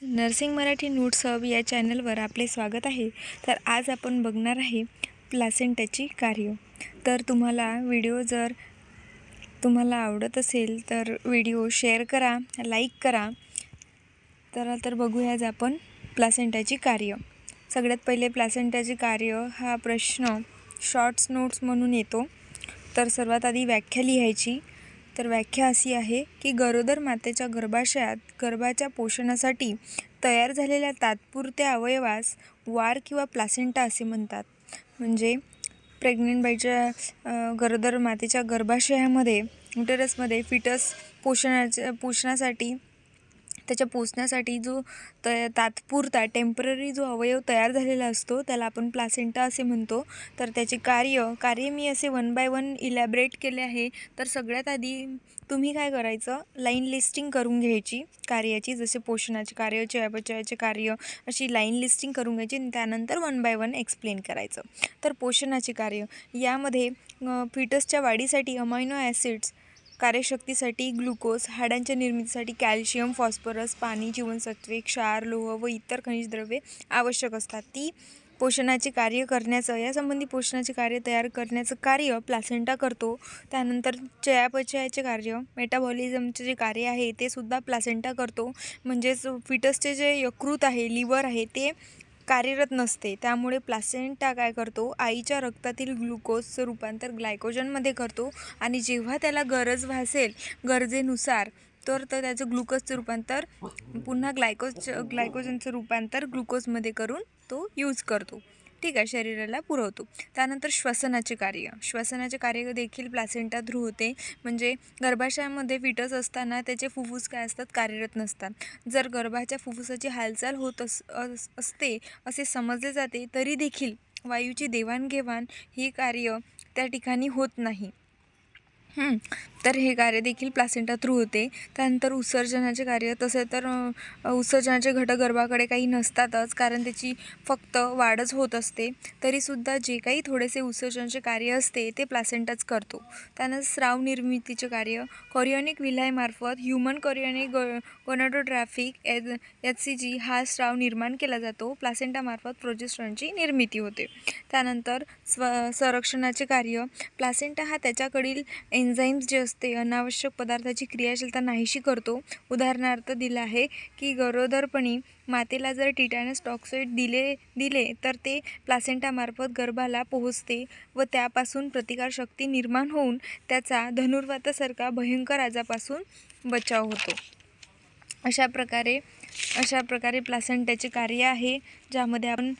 Nursing Marathi notes hub या चॅनलवर आपले स्वागत आहे। तर आज आपण बघणार आहे प्लासेंटाची कार्य। तर व्हिडिओ जर तुम्हाला आवडत असेल तर व्हिडिओ शेअर करा, लाईक करा। तर बघूया आज आपण प्लासेंटाची कार्य। सगळ्यात पहिले प्लासेंटाची कार्य हा प्रश्न शॉर्ट्स नोट्स म्हणून येतो। तर सर्वात आधी व्याख्या लिहायची। तर व्याख्या अशी आहे की गरोदर मातेच्या गर्भाशयात गर्भाच्या पोषणासाठी तयार झालेल्या तात्पुरत्या अवयवास वार किंवा प्लासेंटा असे म्हणतात। म्हणजे प्रेग्नंट बाईच्या गरोदर मातेच्या गर्भाशयामध्ये उटरसमध्ये फिटस पोषणासाठी त्याच्या पोचण्यासाठी जो तात्पुरता टेम्पररी जो अवयव तयार झालेला असतो त्याला आपण प्लासेंटा असे म्हणतो। तर त्याचे कार्य मी असे 1 बाय 1 इलॅबरेट केले आहे। तर सगळ्यात आधी तुम्ही काय करायचं, लाईन लिस्टिंग करून घ्यायची कार्याची, जसे पोषणाचे कार्य, चयापचयाचे कार्य, अशी लाईन लिस्टिंग करून घ्यायची आणि त्यानंतर 1 बाय 1 एक्सप्लेन करायचं। तर पोषणाचे कार्य यामध्ये फिटसच्या वाढीसाठी अमायनो ॲसिड्स, कार्यशक्तीसाठी ग्लुकोज, हाडांच्या निर्मितीसाठी कॅल्शियम, फॉस्फरस, पाणी, जीवनसत्वे, क्षार, लोह व इतर खनिज द्रव्ये आवश्यक असतात। ती पोषणाचे कार्य करण्याचं, यासंबंधी पोषणाचे कार्य तयार करण्याचं कार्य प्लासेंटा करतो। त्यानंतर चयापचयाचे कार्य, मेटाबॉलिझमचे जे कार्य आहे ते सुद्धा प्लासेंटा करतो। म्हणजेच फिटसचे जे यकृत आहे, लिव्हर आहे, ते कार्यरत नसते, त्यामुळे प्लासेंटा काय करतो, आईच्या रक्तातील ग्लुकोजचं रूपांतर ग्लायकोजनमध्ये करतो आणि जेव्हा त्याला गरज भासेल गरजेनुसार तर त्याचं ग्लुकोजचं रूपांतर पुन्हा ग्लायकोजनचं रूपांतर ग्लुकोजमध्ये करून तो यूज करतो, ठीक आहे, शरीराला पुरवतो। त्यानंतर श्वसनाचे कार्य देखील प्लासेंटा थ्रू होते। म्हणजे गर्भाशयामध्ये फिटस असताना त्याचे फुफ्फुस काय असतात, कार्यरत नसतात। जर गर्भाच्या फुफ्फुसाची हालचाल होत असते असे समजले जाते तरी देखील वायूची देवाणघेवाण ही कार्य त्या ठिकाणी होत नाही। तर हे कार्य देखील प्लासेंटा थ्रू होते। त्यानंतर उत्सर्जनाचे कार्य, तसे तर उत्सर्जनाचे घटक गर्भाकडे काही नसतातच, कारण त्याची फक्त वाढच होत असते। तरीसुद्धा जे काही थोडेसे उत्सर्जनाचे कार्य असते ते प्लासेंटाच करतो। त्यानंतर स्राव निर्मितीचे कार्य, कोरियॉनिक विल्हामार्फत ह्यूमन कोरियॉनिक गोनाडोट्रॉपिक HCG हा स्राव निर्माण केला जातो। प्लासेंटामार्फत प्रोजेस्टेरॉनची निर्मिती होते। त्यानंतर संरक्षणाचे कार्य, प्लासेंटा हा त्याच्याकडील एन्झाईम्स जे असते, अनावश्यक पदार्थाची क्रियाशीलता नाहीशी करतो। उदाहरणार्थ दिला आहे की गरोदरपणी मातेला जर टिटॅनस टॉक्साइड दिले तर ते प्लासेंटामार्फत गर्भाला पोहोचते व त्यापासून प्रतिकारशक्ती निर्माण होऊन त्याचा धनुर्वातासारखा भयंकर आजारापासून बचाव होतो। अशा प्रकारे प्लासेंटाचे कार्य आहे, ज्यामध्ये आपण